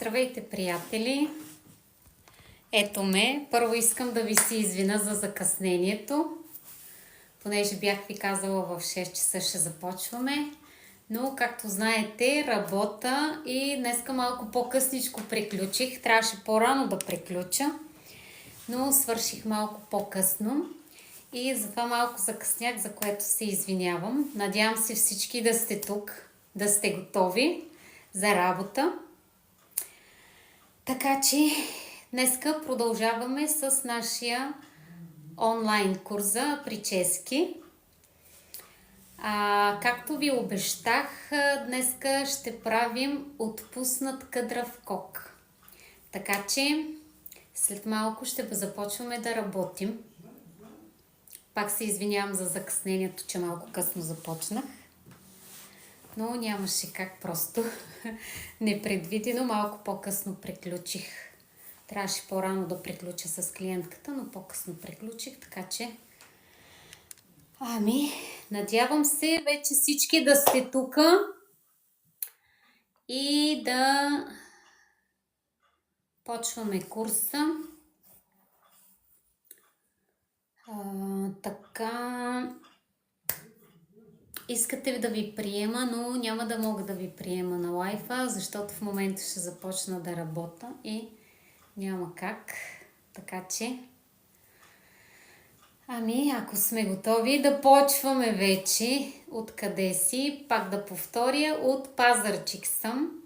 Здравейте, приятели! Ето ме. Първо искам да ви се извиня за закъснението, понеже бях ви казала в 6 часа ще започваме. Но, както знаете, работа и днеска малко по-късничко приключих. Трябваше по-рано да приключа, но свърших малко по-късно. И затова малко закъснях, за което се извинявам. Надявам се всички да сте тук, да сте готови за работа. Така че днеска продължаваме с нашия онлайн курс за прически. Както ви обещах, днеска ще правим отпуснат къдрав кок. Така че след малко ще започваме да работим. Пак се извинявам за закъснението, че малко късно започнах. Но нямаше как, просто непредвидено малко по-късно приключих. Трябваше по-рано да приключа с клиентката, но по-късно приключих, така че... надявам се вече всички да сте тук и да почваме курса. Така... Искате да ви приема, но няма да мога да ви приема на лайфа, защото в момента ще започна да работя и няма как. Така че, ако сме готови да почваме вече. Откъде си? Пак да повторя, от Пазарджик съм.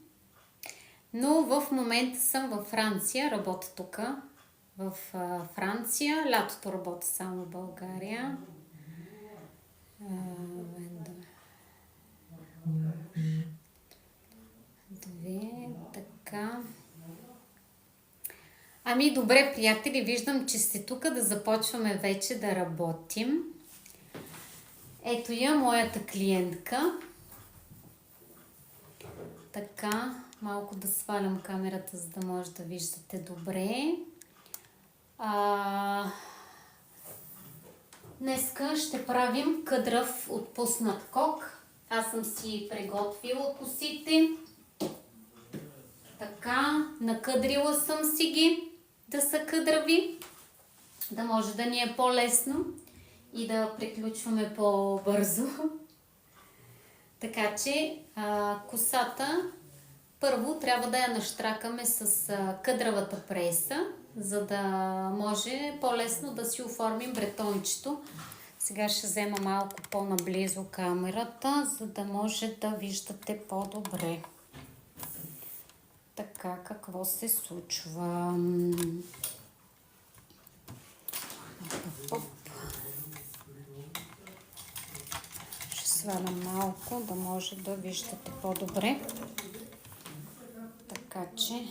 Но в момента съм във Франция, работя тук в Франция. Лятото работя само в България. Така. Добре, приятели, виждам, че сте тук, да започваме вече да работим. Ето я моята клиентка. Така, малко да свалям камерата, за да може да виждате добре. Днеска ще правим къдрав отпуснат кок. Аз съм си приготвила косите. Така, накъдрила съм си ги да са къдрави, да може да ни е по-лесно и да приключваме по-бързо. Така че косата първо трябва да я наштракаме с къдравата преса, за да може по-лесно да си оформим бретончето. Сега ще взема малко по-наблизо камерата, за да може да виждате по-добре. Така, какво се случва? Ще свалям малко, да може да виждате по-добре. Така че,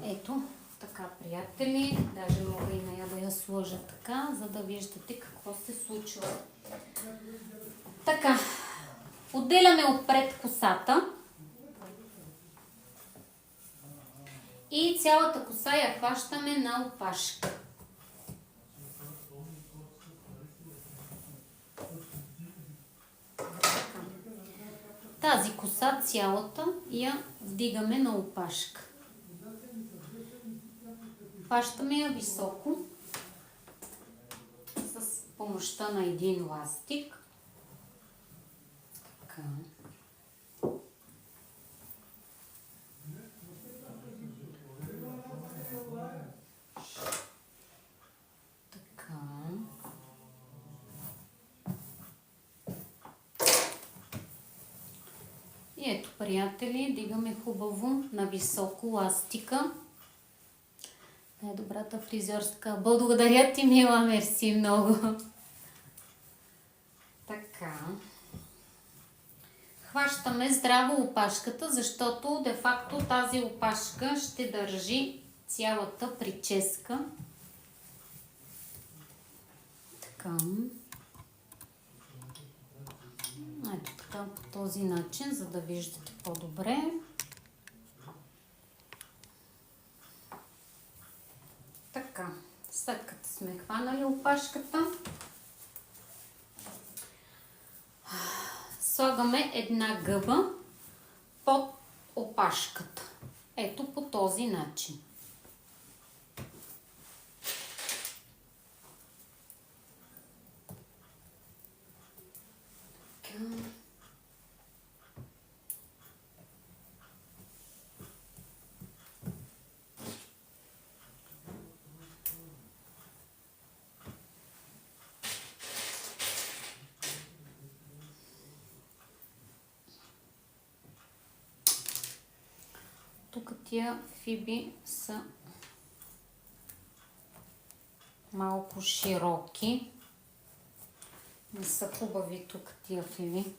ето, така, приятели. Даже мога и нея да я сложа така, за да виждате какво се случва. Така, отделяме отпред косата. И цялата коса я хващаме на опашка. Тази коса цялата я вдигаме на опашка. Хващаме я високо с помощта на един ластик. Така. И ето, приятели, дигаме хубаво на високо ластика. Най-добрата фризьорска. Благодаря ти, мила, мерси много. Така. Хващаме здраво опашката, защото де-факто тази опашка ще държи цялата прическа. Така. Ето така, по този начин, за да виждате по-добре. Така, след като сме хванали опашката, слагаме една гъба под опашката. Ето по този начин. Тук тия фиби са малко широки. Не са хубави тук тия фиби.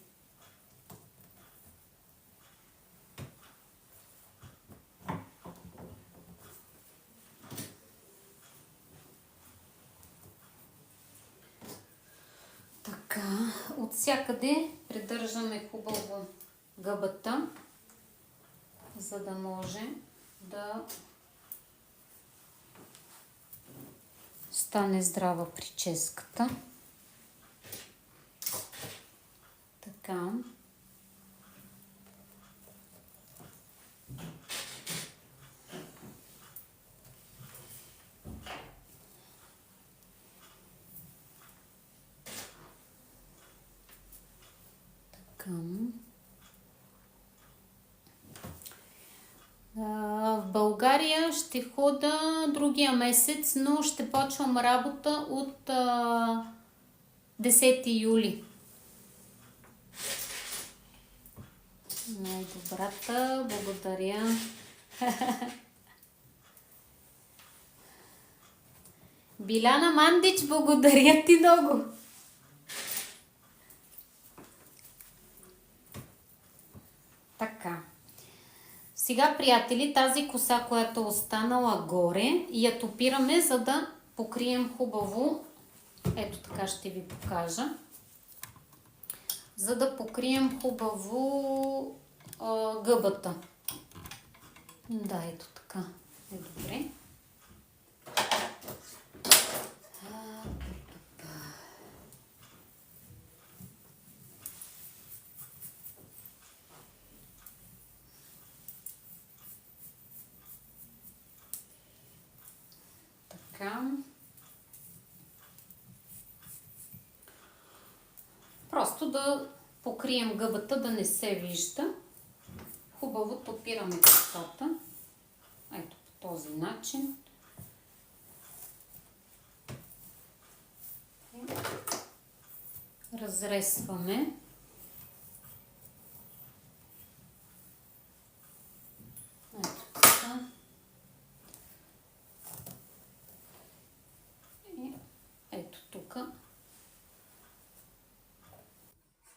Така, от всякъде придържаме хубаво гъбата, за да може да стане здрава прическата. Така. В България ще хода другия месец, но ще почвам работа от 10 юли. Най-добрата, благодаря. Биляна Мандич, благодаря ти много. Така. Сега, приятели, тази коса, която е останала горе, я топираме, за да покрием хубаво. Ето така ще ви покажа. За да покрием хубаво гъбата. Да, ето така. Е добре. Така. Просто да покрием гъбата, да не се вижда. Хубаво топираме косата. Ето по този начин. Разресваме. Ето така. И ето тук.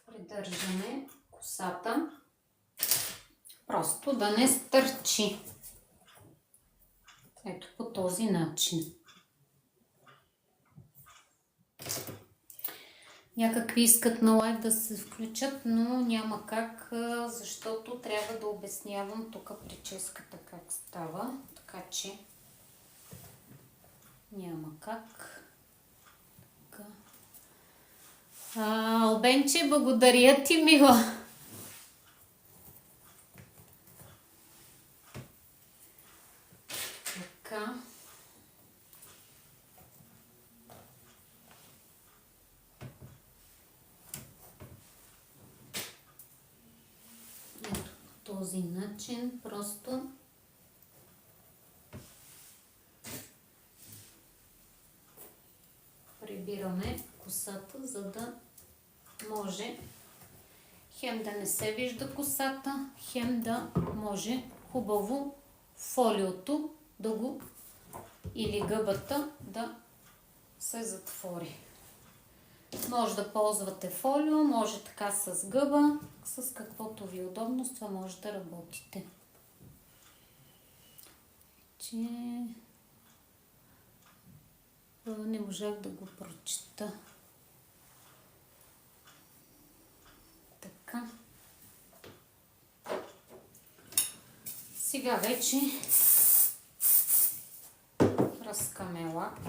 Придържаме косата. Просто да не стърчи. Ето по този начин. Някакви искат на лайв да се включат, но няма как, защото трябва да обяснявам тук прическата как става. Така че няма как. Така. Албенче, благодаря ти, мила. Така. Ето по този начин просто прибираме косата, за да може хем да не се вижда косата, хем да може хубаво фолиото да го или гъбата да се затвори. Може да ползвате фолио, може така с гъба, с каквото ви е удобно, с това може да работите. Че не можах да го прочита. Така. Сега вече пръскаме лак.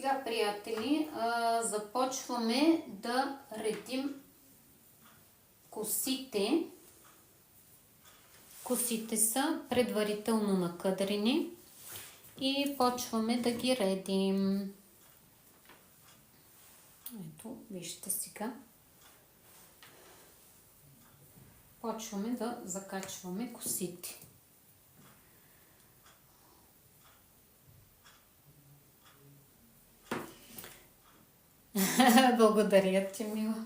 Сега, приятели, започваме да редим косите. Косите са предварително накъдрени и почваме да ги редим. Ето, вижте сега. Почваме да закачваме косите. Благодаря ти, мила.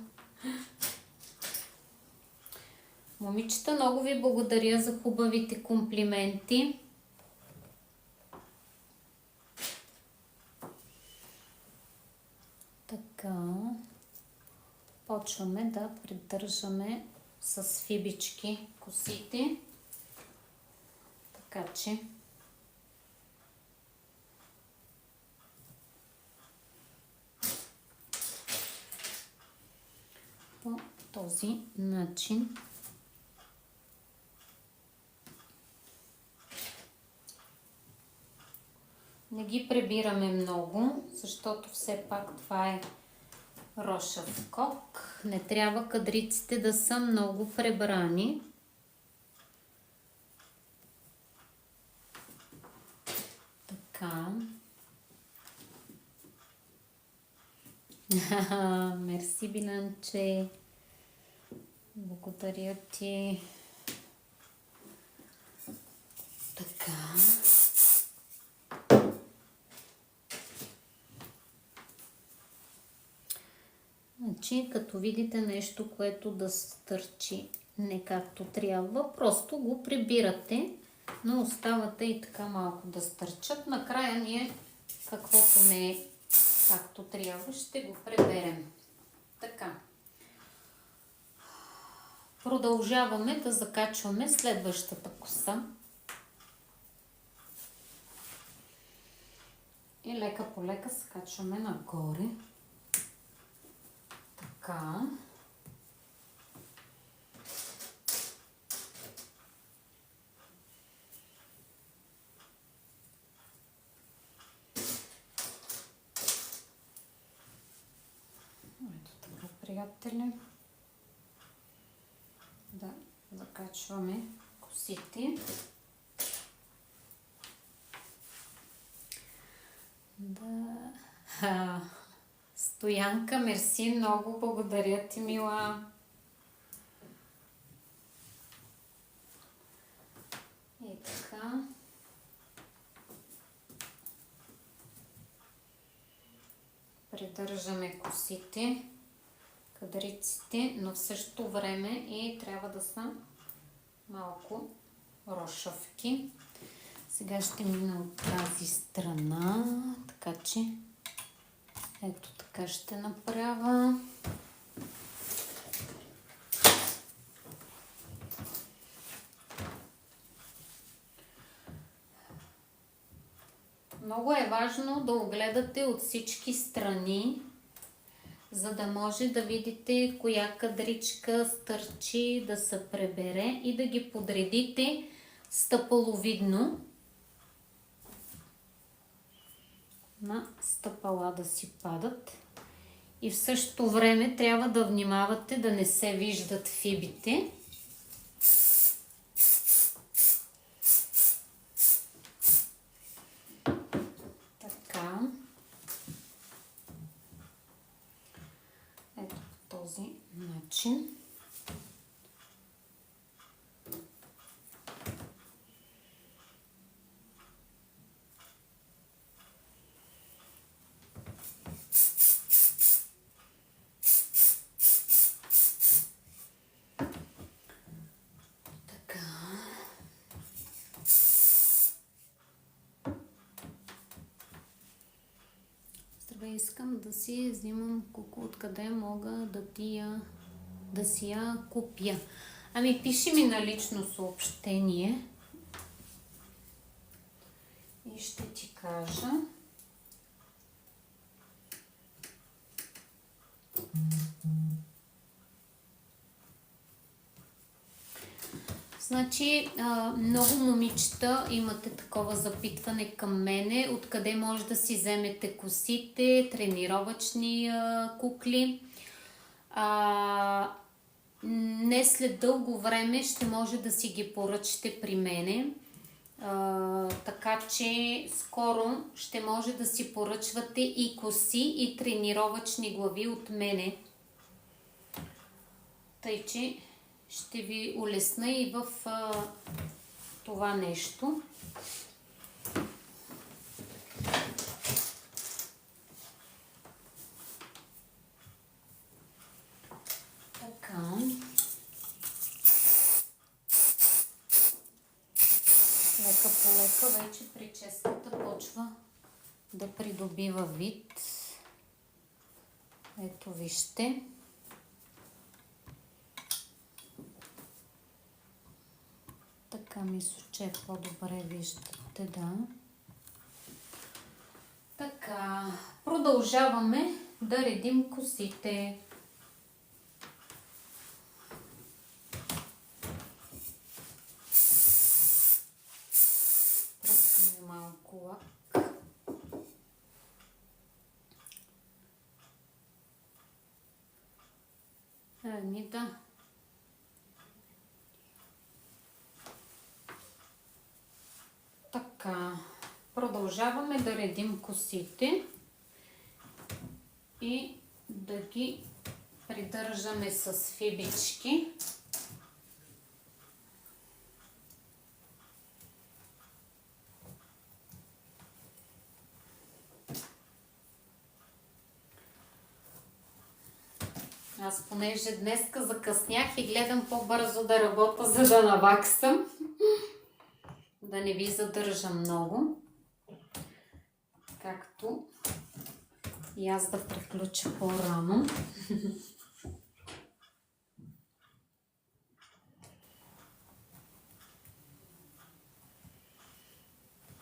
Момичета, много ви благодаря за хубавите комплименти. Така. Почваме да придържаме с фибички косите. Така че по този начин не ги прибираме много, защото все пак това е рошав кок. Не трябва кадриците да са много пребрани. Така. Мерси, Биланче. Благодаря ти. Така. Значи, като видите нещо, което да стърчи не както трябва, просто го прибирате, но оставате и така малко да стърчат. Накрая ние, каквото не е както трябва, ще го преберем. Така. Продължаваме да закачваме следващата коса. И лека по лека скачваме нагоре. Така. Ето така, приятели. Да закачваме косите. Да. Стоянка, мерси, много благодаря ти, мила. И така. Придържаме косите, кадриците, но в същото време и трябва да са малко рошавки. Сега ще мина от тази страна, така че ето така ще направя. Много е важно да огледате от всички страни, за да може да видите коя кадричка стърчи, да се пребере и да ги подредите стъпаловидно. На стъпала да си падат. И в същото време трябва да внимавате да не се виждат фибите. Така. Ето по този начин. Искам да си взимам куку, откъде мога да си я купя. Ами пиши ми на лично съобщение и ще ти кажа. Значи, много момичета имате такова запитване към мене, откъде може да си вземете косите, тренировъчни кукли. Не след дълго време ще може да си ги поръчате при мене. Така че скоро ще може да си поръчвате и коси, и тренировъчни глави от мене. Тъй, че ще ви улесна и в това нещо. Така. Лека по лека вече прическата почва да придобива вид. Ето вижте. Така мисля, че е по-добре виждате, да. Така, продължаваме да редим косите. Пръскаме малко лак. Да. Така, продължаваме да редим косите и да ги придържаме с фибички. Аз понеже днеска закъснях и гледам по-бързо да работя, за да наваксам. Да не ви задържа много. Както и аз да приключа по-рано.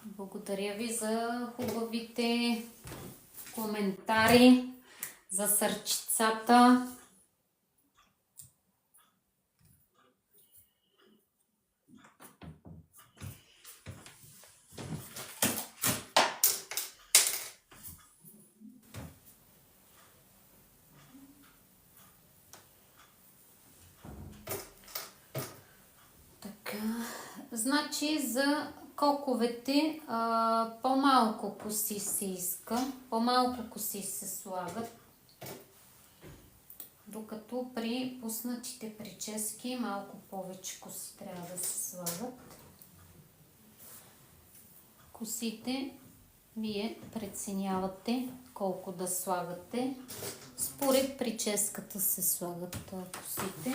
Благодаря ви за хубавите коментари, за сърчицата. Значи за коковете по-малко коси се иска, по-малко коси се слагат, докато при пуснатите прически малко повече коси трябва да се слагат. Косите вие преценявате колко да слагате. Според прическата се слагат косите.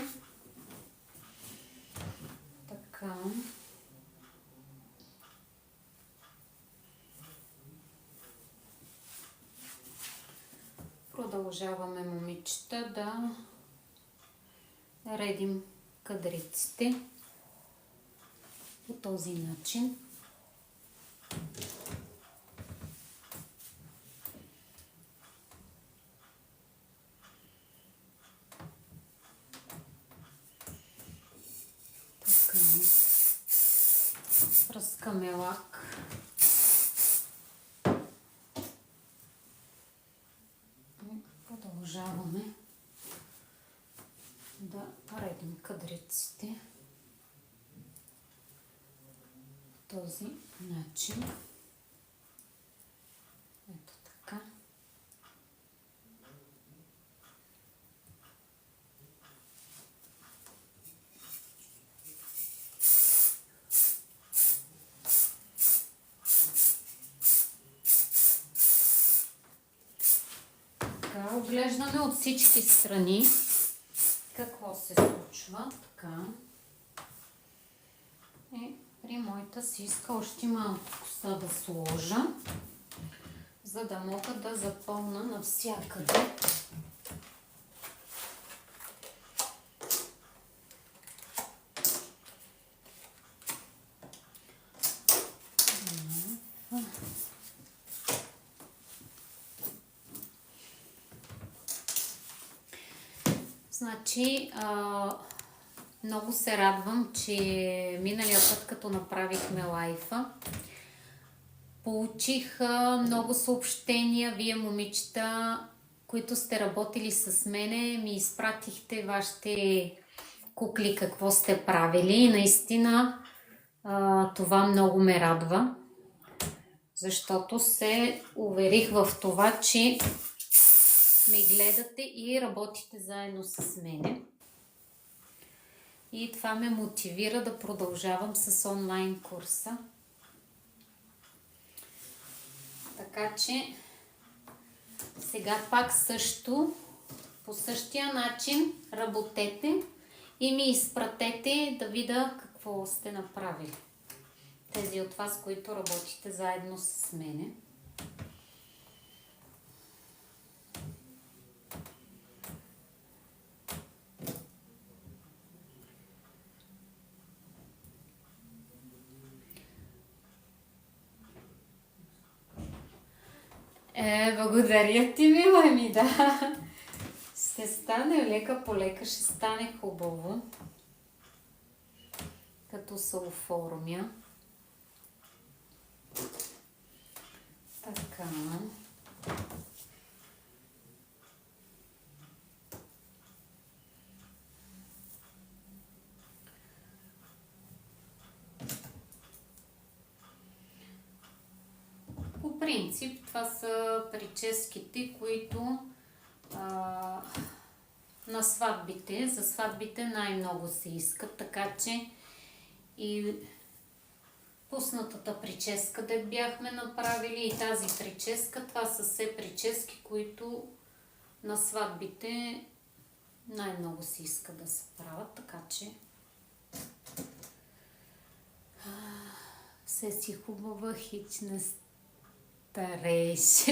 Така. Продължаваме, момичета, да редим кадриците по този начин. Така. Пръскаме лак. Продължаваме да редим кадриците по този начин. Ето така. Оглеждаме от всички страни какво се случва. Така. И при моята си иска още малко коса да сложа, за да мога да запълна навсякъде. Значи, Много се радвам, че миналия път, като направихме лайфа, получих много съобщения. Вие, момичета, които сте работили с мене, ми изпратихте вашите кукли, какво сте правили. И наистина това много ме радва, защото се уверих в това, че ме гледате и работите заедно с мене. И това ме мотивира да продължавам с онлайн курса. Така че сега пак също, по същия начин работете и ми изпратете да видя какво сте направили. Тези от вас, които работите заедно с мене. Благодаря ти, мила ми, да. Ще стане лека по лека, ще стане хубаво. Като се оформя. Така. По принцип, това са прическите, които на сватбите, за сватбите най-много се искат, така че и пуснатата прическа, да бяхме направили, и тази прическа, това са все прически, които на сватбите най-много се иска да се правят, така че все си хубава, хич не старееш.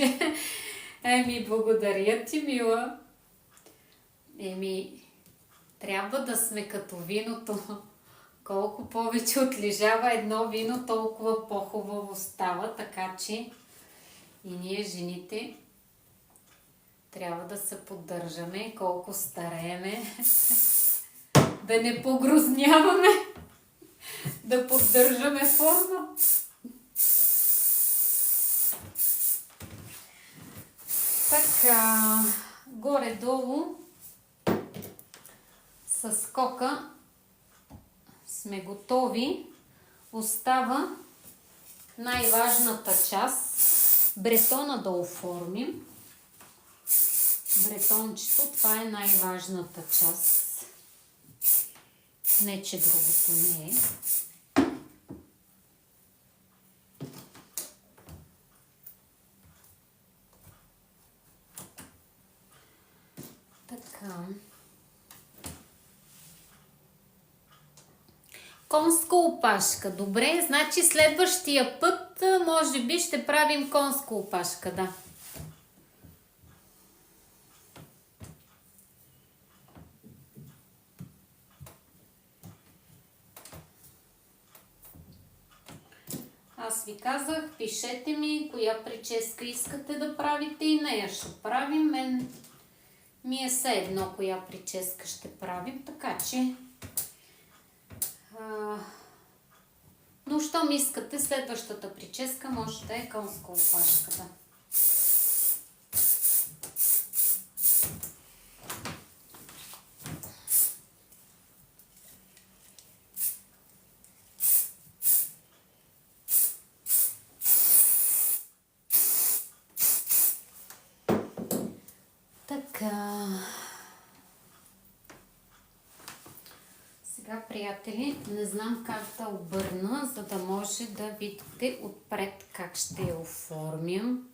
Благодаря ти, мила. Трябва да сме като виното. Колко повече отлежава едно вино, толкова по-хубаво става, така че и ние, жените, трябва да се поддържаме, колко старееме, да не погрузняваме, да поддържаме форма. Така, горе-долу с скока сме готови. Остава най-важната част, бретона да оформим. Бретончето, това е най-важната част. Не, че другото не е. Така. Конска опашка. Добре, значи следващия път може би ще правим конска опашка, да. Аз ви казах, пишете ми коя прическа искате да правите и нея ще правим. Мен ми е все едно коя прическа ще правим, така че но щом искате следващата прическа, може да е конска опашка, да. Така. Сега, приятели, не знам как да обърна, за да може да видите отпред как ще я оформям.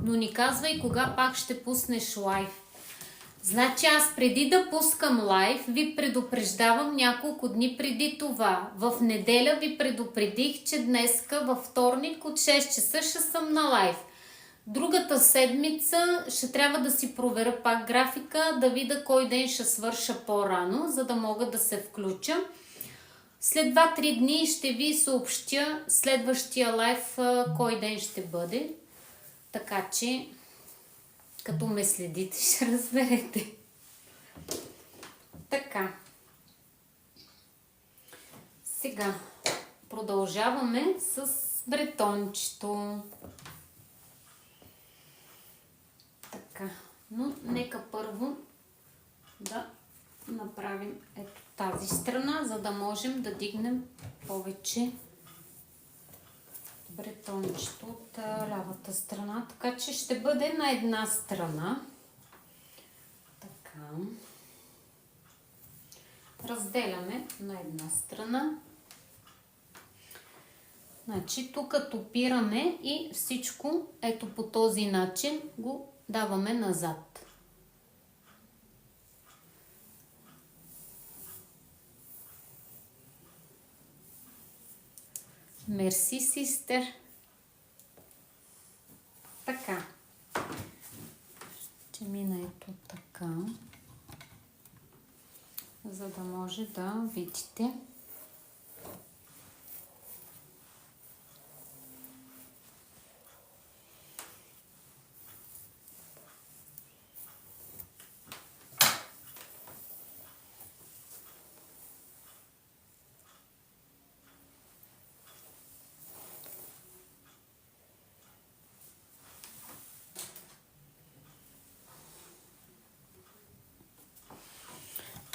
Но ни казвай кога пак ще пуснеш лайв. Значи аз преди да пускам лайв, ви предупреждавам няколко дни преди това. В неделя ви предупредих, че днеска във вторник от 6 часа ще съм на лайв. Другата седмица ще трябва да си проверя пак графика, да видя кой ден ще свърша по-рано, за да мога да се включа. След 2-3 дни ще ви съобщя следващия лайв кой ден ще бъде. Така че, като ме следите, ще разберете. Така. Сега продължаваме с бретончето. Така. Но нека първо да направим ето тази страна, за да можем да дигнем повече бретончето от лявата страна. Така че ще бъде на една страна. Така. Разделяме на една страна. Значи тук топираме и всичко ето по този начин го даваме назад. Мерси, систер. Така. Ще мина ето така, за да може да видите.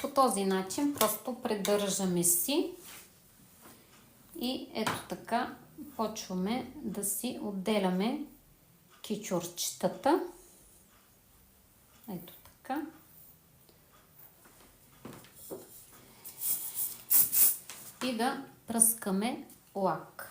По този начин просто придържаме си и ето така почваме да си отделяме кичурчетата. Ето така. И да пръскаме лак.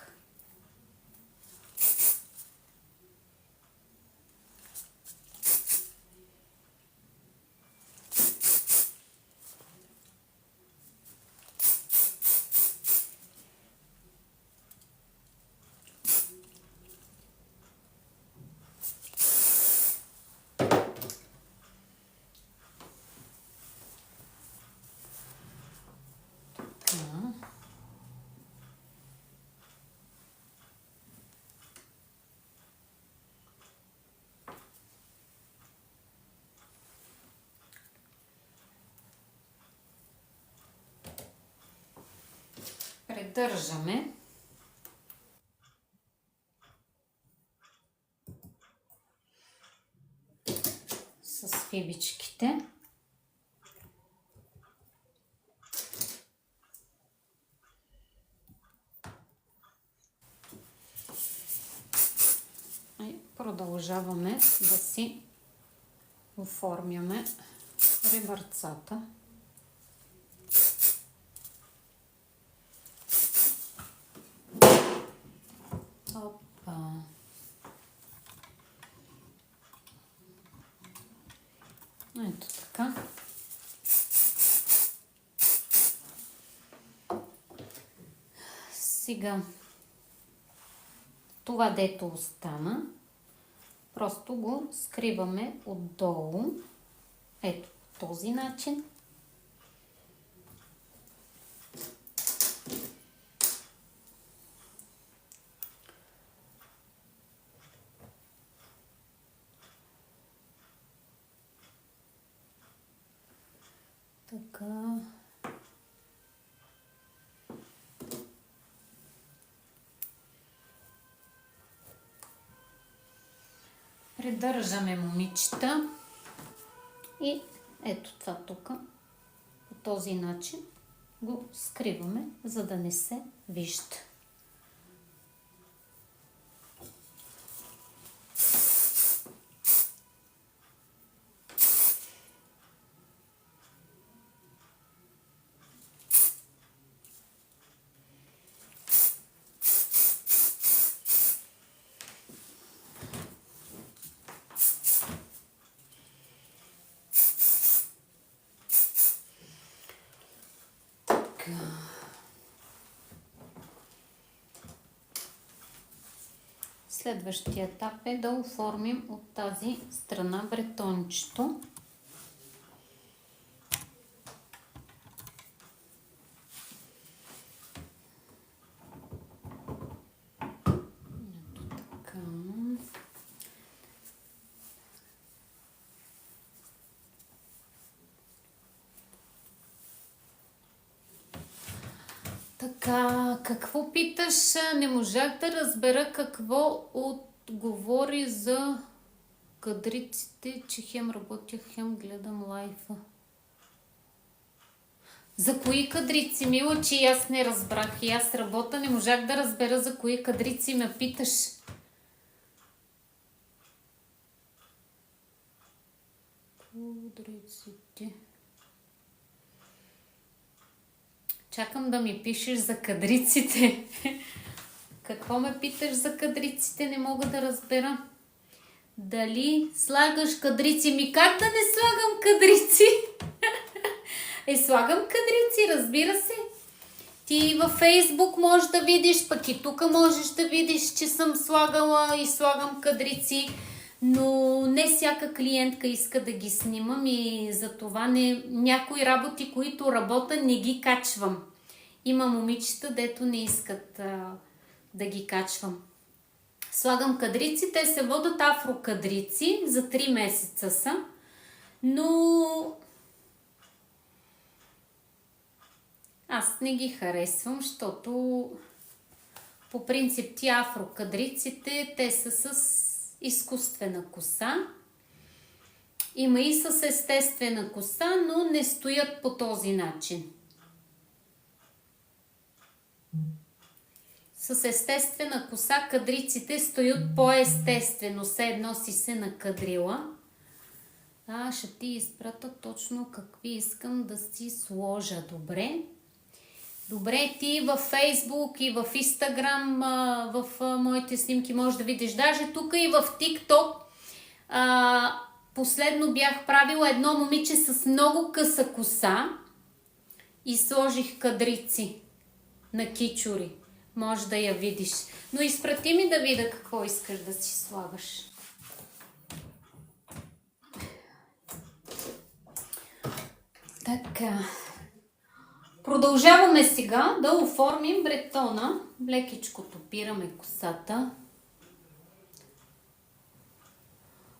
Придържаме с фибичките. И продължаваме да си оформяме ребърцата. Опа. Ето така. Сега това, дето остана, просто го скриваме отдолу. Ето по този начин. Така. Придържаме, момичета, и ето това тук по този начин го скриваме, за да не се вижда. Следващия етап е да оформим от тази страна бретончето. Така. Така, какво питаш? Не можах да разбера какво отговори за кадриците, че хем работя, хем гледам лайфа. За кои кадрици, мила, че аз не разбрах и аз работя, не можах да разбера за кои кадрици ме питаш. Кадриците. Чакам да ми пишеш за кадриците. Какво ме питаш за кадриците? Не мога да разбера. Дали слагаш кадрици? Ми как да не слагам кадрици? Слагам кадрици, разбира се. Ти във Фейсбук можеш да видиш, пък и тук можеш да видиш, че съм слагала и слагам кадрици, но не всяка клиентка иска да ги снимам и затова някои работи, които работя, не ги качвам. Има момичета, дето не искат да ги качвам. Слагам кадрици, те се водят афрокадрици, за 3 месеца са, но аз не ги харесвам, защото по принцип ти афрокадриците, те са с изкуствена коса. Има и с естествена коса, но не стоят по този начин. С естествена коса кадриците стоят по-естествено, все едно си се накадрила. Ще ти изпратя точно какви искам да си сложа. Добре. Добре, ти във Фейсбук и в Инстаграм, в моите снимки можеш да видиш. Даже тук и в ТикТок последно бях правила едно момиче с много къса коса и сложих кадрици на кичури. Може да я видиш. Но изпрати ми да видя какво искаш да си слагаш. Така. Продължаваме сега да оформим бретона. Лекичко топираме косата.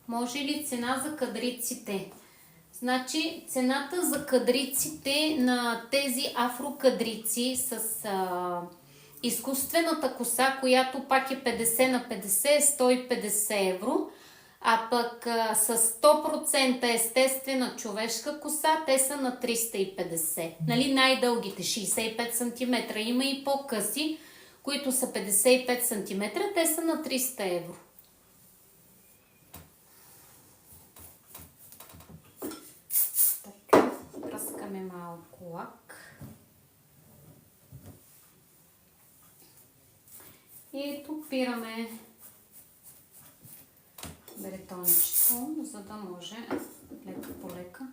Може ли цена за кадриците? Значи цената за кадриците на тези афрокадрици с изкуствената коса, която пак е 50 на 50, е 150 евро. А пък с 100% естествена човешка коса, те са на 350. Нали, най-дългите 65 см. Има и по-къси, които са 55 см, те са на 300 евро. Така, пръскаме малко лак. И топираме бретончето, за да може лека по лека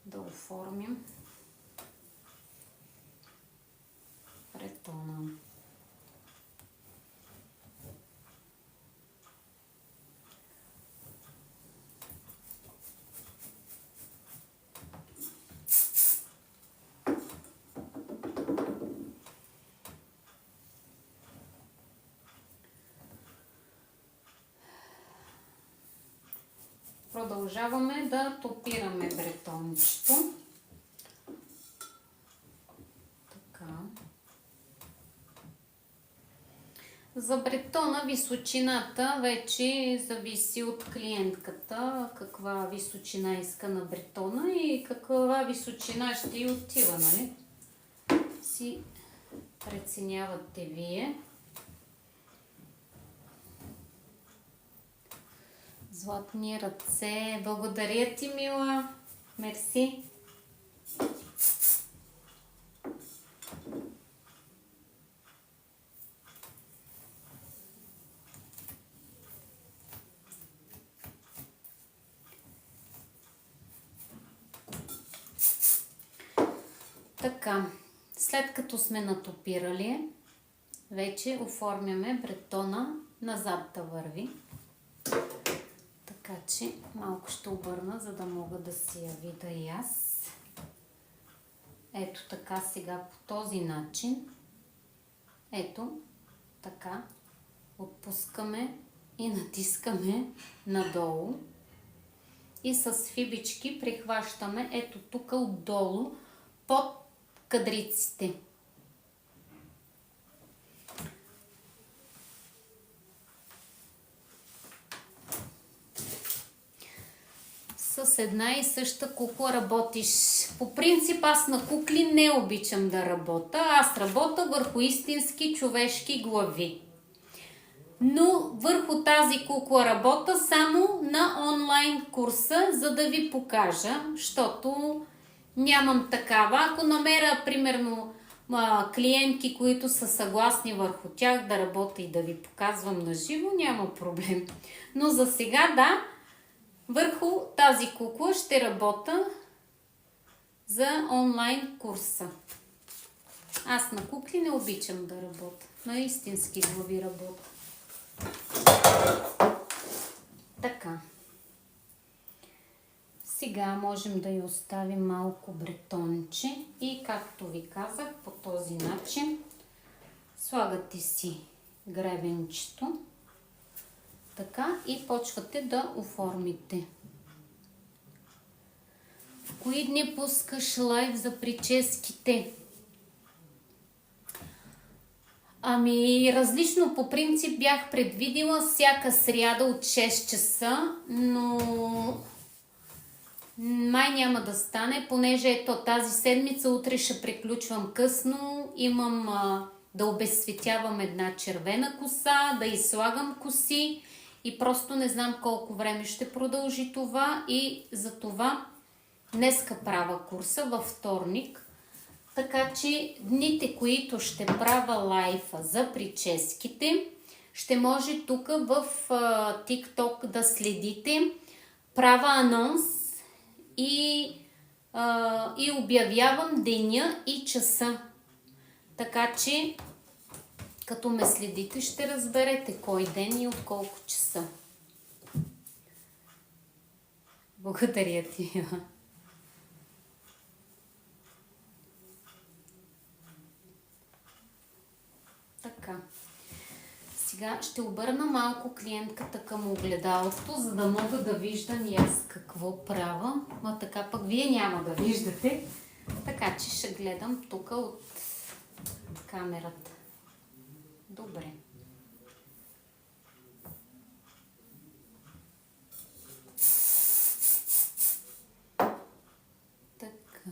да оформим бретона. Продължаваме да топираме бретончето. Така. За бретона височината вече зависи от клиентката, каква височина иска на бретона и каква височина ще й отива, нали? Си преценявате вие. Златни ръце. Благодаря ти, мила. Мерси. Така, след като сме натопирали, вече оформяме бретона назад да върви. Така че малко ще обърна, за да мога да си я видя и аз. Ето така сега по този начин. Ето така. Отпускаме и натискаме надолу. И с фибички прихващаме ето тук отдолу под кадриците. с една и съща кукла работиш. По принцип аз на кукли не обичам да работя. Аз работя върху истински човешки глави. Но върху тази кукла работя само на онлайн курса, за да ви покажа, защото нямам такава. Ако намеря, примерно, клиентки, които са съгласни върху тях да работя и да ви показвам на живо, няма проблем. Но за сега, да, върху тази кукла ще работя за онлайн курса. Аз на кукли не обичам да работя. На истински глави работя. Така. Сега можем да я оставим малко бретонче и, както ви казах, по този начин слагате си гребенчето. Така и почвате да оформите. В кои дни пускаш лайв за прическите? Ами, различно по принцип бях предвидила всяка сряда от 6 часа, но май няма да стане, понеже ето тази седмица, утре ще приключвам късно, имам да обезсветявам една червена коса, да изслагам коси и просто не знам колко време ще продължи това и за това днеска правя курса във вторник. Така че дните, които ще правя лайфа за прическите, ще може тук в TikTok да следите. Правя анонс и обявявам деня и часа. Така че, като ме следите, ще разберете кой ден и от колко часа. Благодаря ти. Така. Сега ще обърна малко клиентката към огледалото, за да мога да виждам и аз какво правя. Ма така пък вие няма да виждате. Така че ще гледам тук от камерата. Добре. Така.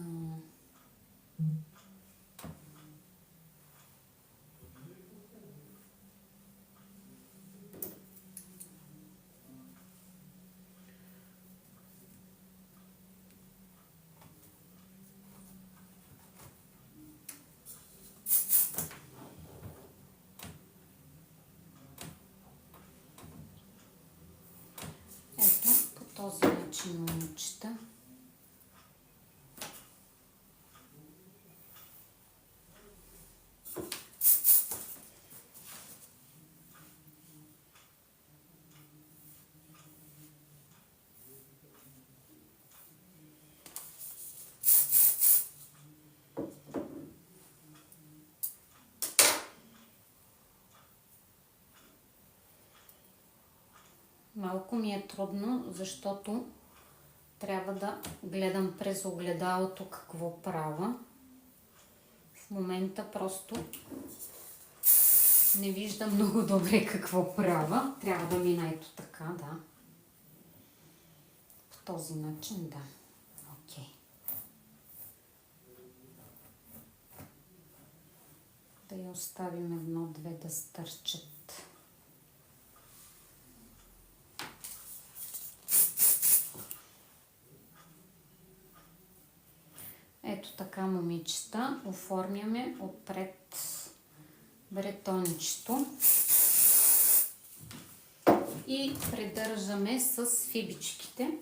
Ето, по този начин, момичета. Малко ми е трудно, защото трябва да гледам през огледалото какво правя. В момента просто не виждам много добре какво правя. Трябва да мина ето така, да. По този начин, да. Окей. Да я оставим едно-две да стърчат. Ето така, момичета, оформяме отпред бретончето и придържаме с фибичките.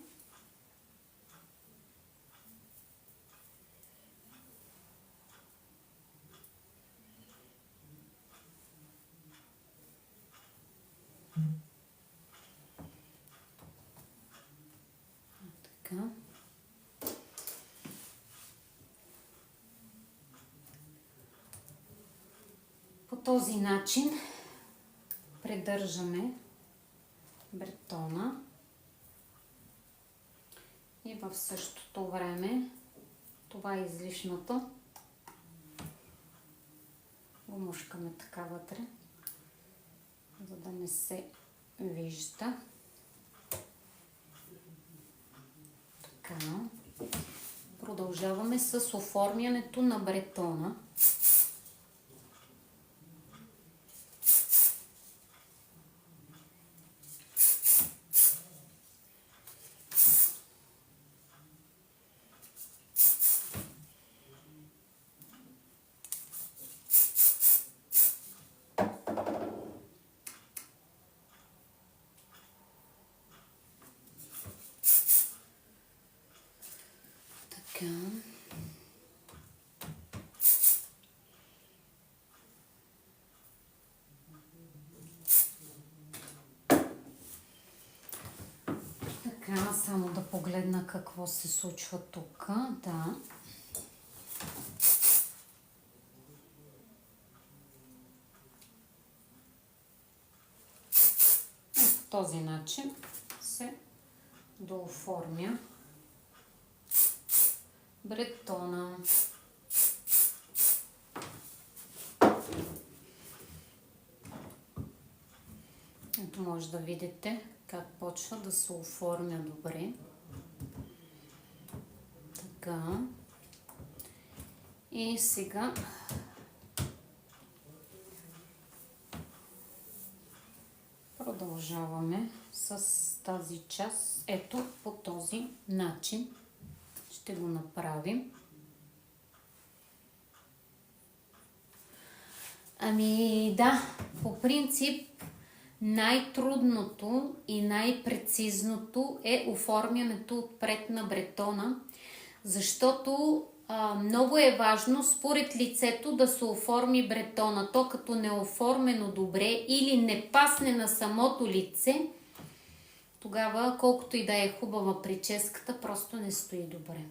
Така. По този начин придържаме бретона и в същото време това е излишното. Го мушкаме така вътре, за да не се вижда. Така. Продължаваме с оформянето на бретона. Така. Така, само да погледна какво се случва тук. Да. По този начин се дооформя бретона. Ето може да видите как почва да се оформя добре. Така. И сега продължаваме с тази част. Ето по този начин ще го направим. Ами да, по принцип най-трудното и най-прецизното е оформянето отпред на бретона, защото много е важно според лицето да се оформи бретона. То като не е оформено добре или не пасне на самото лице, тогава колкото и да е хубава прическата, просто не стои добре.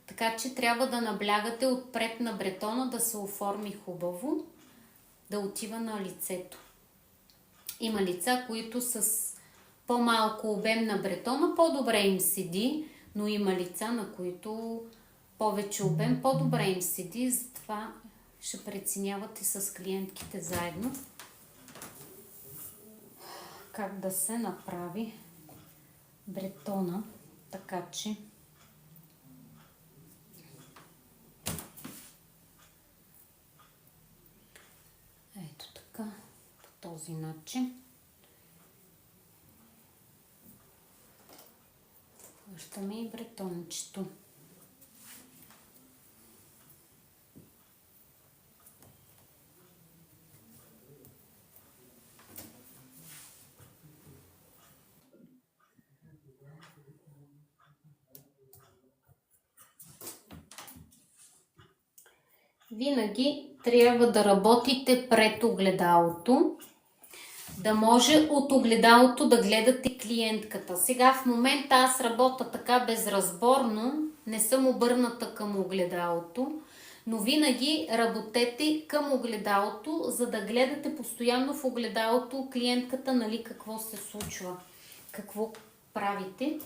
Така че трябва да наблягате отпред на бретона да се оформи хубаво, да отива на лицето. Има лица, които с по-малко обем на бретона по-добре им седи, но има лица, на които повече обем по-добре им седи, затова ще преценявате с клиентките заедно как да се направи бретона, така че ето така, по този начин. Хващаме и бретончето. Винаги трябва да работите пред огледалото, да може от огледалото да гледате клиентката. Сега в момента аз работя така безразборно, не съм обърната към огледалото, но винаги работете към огледалото, за да гледате постоянно в огледалото клиентката, нали, какво се случва, какво правите,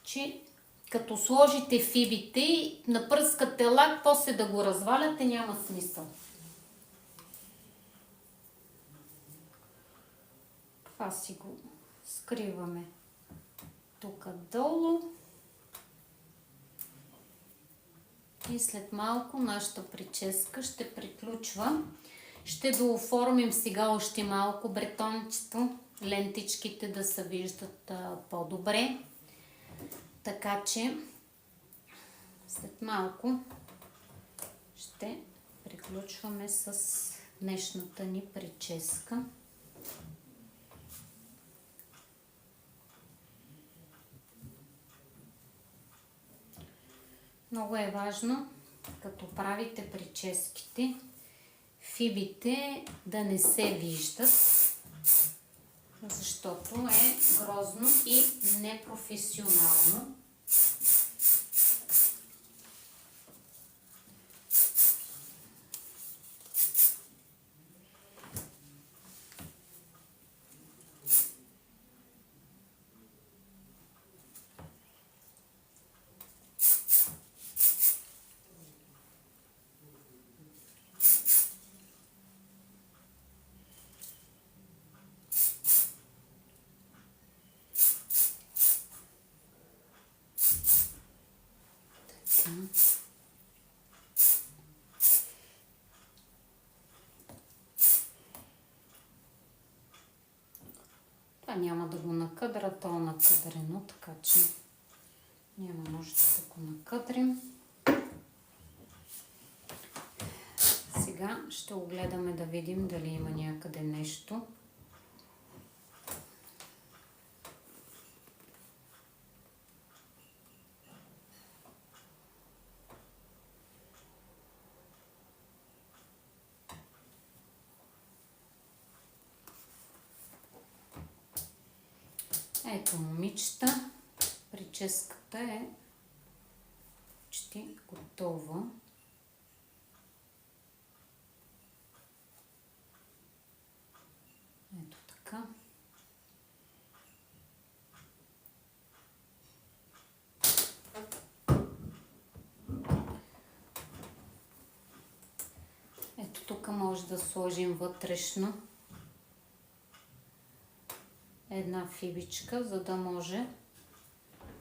че като сложите фибите, напръскате лак, после да го разваляте, няма смисъл. Това си го скриваме тук долу. И след малко нашата прическа ще приключва. Ще дооформим сега още малко бретончето, лентичките да се виждат по-добре. Така че след малко ще приключваме с днешната ни прическа. Много е важно, като правите прическите, фибите да не се виждат, защото е грозно и непрофесионално. няма да го накъдра, то е накъдрено, така че няма нужда да го накъдрим. Сега ще огледаме да видим дали има някъде нещо. Ето, момичета, прическата е почти готова. Ето така. Ето тук може да сложим вътрешно една фибичка, за да може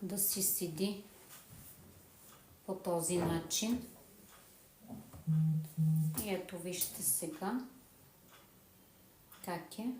да си седи по този начин. И ето вижте сега как е.